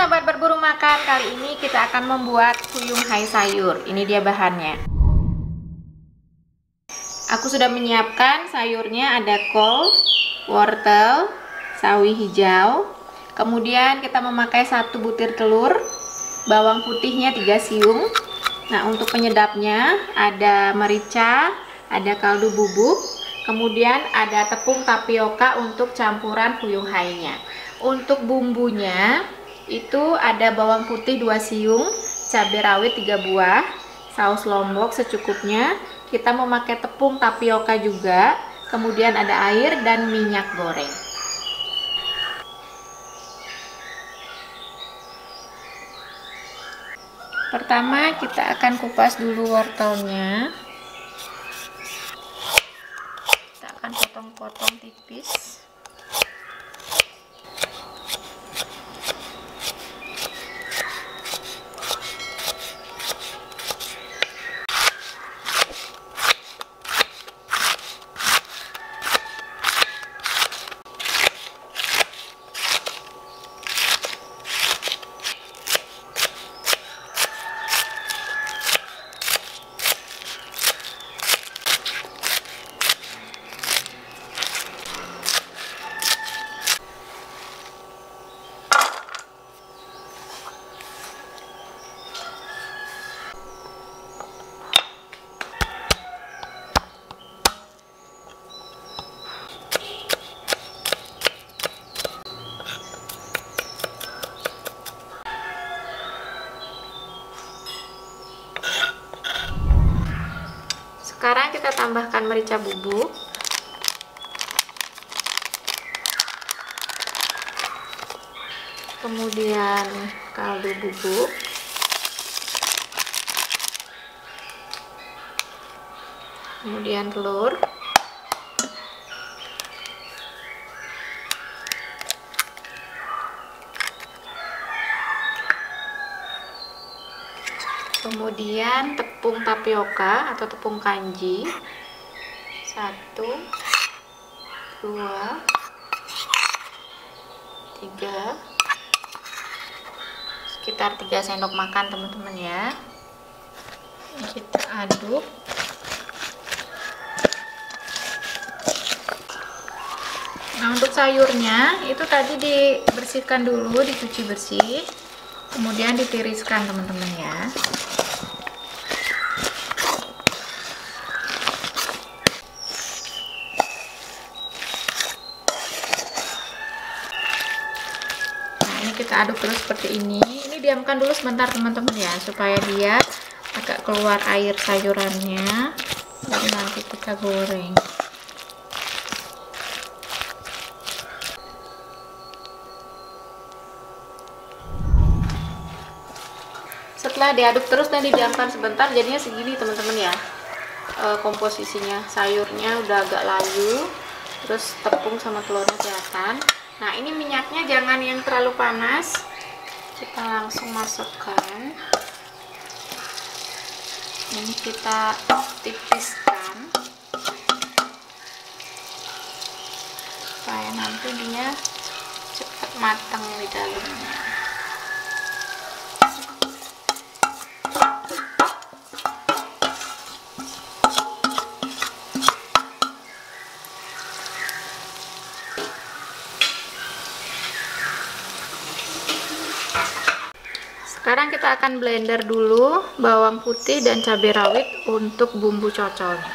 sahabat berburu makan, kali ini kita akan membuat fuyung hai sayur. Ini dia bahannya. Aku sudah menyiapkan sayurnya, ada kol, wortel, sawi hijau. Kemudian kita memakai 1 butir telur, bawang putihnya 3 siung. Nah, untuk penyedapnya ada merica, ada kaldu bubuk, kemudian ada tepung tapioka untuk campuran fuyung hai-nya. Untuk bumbunya itu ada bawang putih 2 siung, cabai rawit 3 buah, saus lombok secukupnya. Kita memakai tepung tapioka juga, kemudian ada air dan minyak goreng. Pertama kita akan kupas dulu wortelnya. Kita akan potong-potong tipis. Sekarang kita tambahkan merica bubuk, kemudian kaldu bubuk, kemudian telur, kemudian tepung tapioka atau tepung kanji 1, 2, 3, sekitar 3 sendok makan teman-teman ya. Ini kita aduk. Nah, untuk sayurnya itu tadi dibersihkan dulu, dicuci bersih, kemudian ditiriskan teman-teman ya. Kita aduk terus seperti ini. Ini diamkan dulu sebentar teman-teman ya, supaya dia agak keluar air sayurannya, baru nanti kita goreng. Setelah diaduk terus dan didiamkan sebentar, jadinya segini teman-teman ya. Komposisinya sayurnya udah agak layu, terus tepung sama telurnya kelihatan. Nah, ini minyaknya jangan yang terlalu panas, kita langsung masukkan. Ini kita tipiskan supaya nanti dia cepat matang di dalamnya. Sekarang kita akan blender dulu bawang putih dan cabai rawit untuk bumbu cocolnya.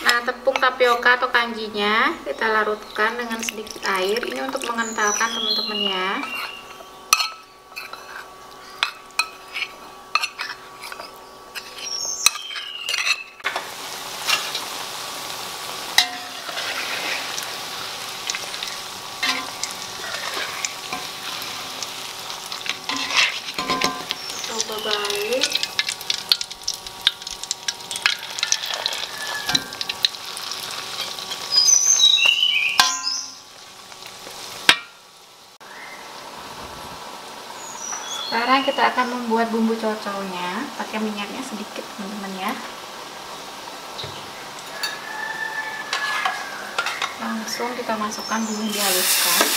Nah, tepung tapioka atau kanjinya kita larutkan dengan sedikit air. Ini untuk mengentalkan teman-teman ya. Balik. Sekarang kita akan membuat bumbu cocolnya, pakai minyaknya sedikit teman-teman ya. Langsung kita masukkan bumbu, dihaluskan.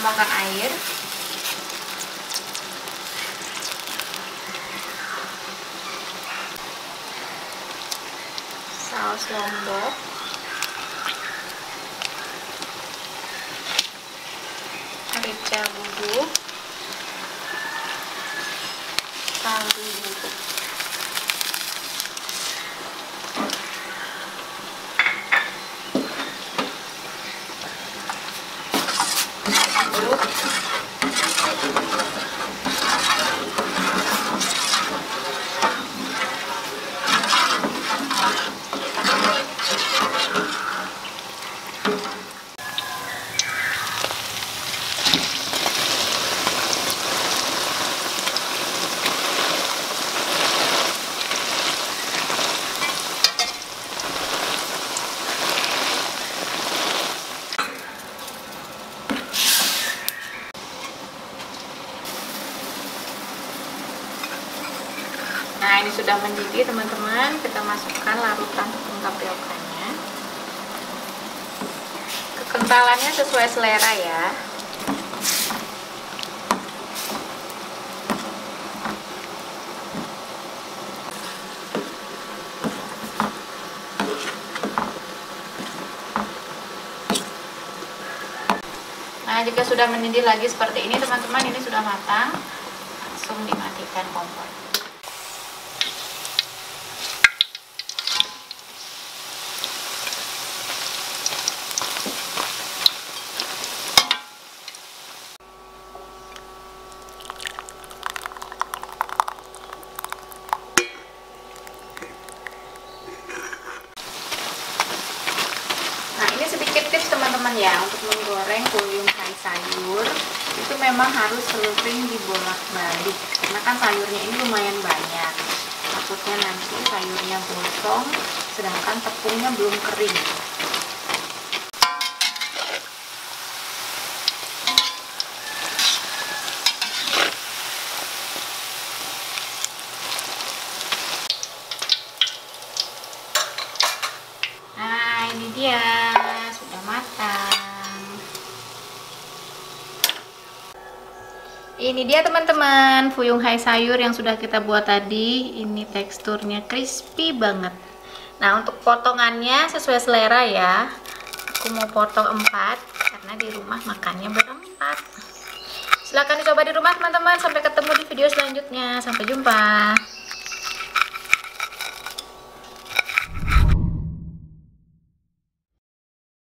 tambahkan air. Saus lombok. Merica bubuk. Kaldu bubuk. Nah, ini sudah mendidih teman-teman. Kita masukkan larutan tepung tapiokanya. Kekentalannya sesuai selera ya. Nah, jika sudah mendidih lagi seperti ini teman-teman, ini sudah matang. Langsung dimatikan kompor. Sedikit tips teman-teman ya, untuk menggoreng fuyung hai sayur itu memang harus sering dibolak-balik karena kan sayurnya ini lumayan banyak, takutnya nanti sayurnya gosong sedangkan tepungnya belum kering. Nah, ini dia matang. Ini dia teman-teman, fuyung hai sayur yang sudah kita buat tadi. Ini teksturnya crispy banget. Nah, untuk potongannya sesuai selera ya. Aku mau potong 4 karena di rumah makannya berempat. Silahkan dicoba di rumah teman-teman. Sampai ketemu di video selanjutnya. Sampai jumpa.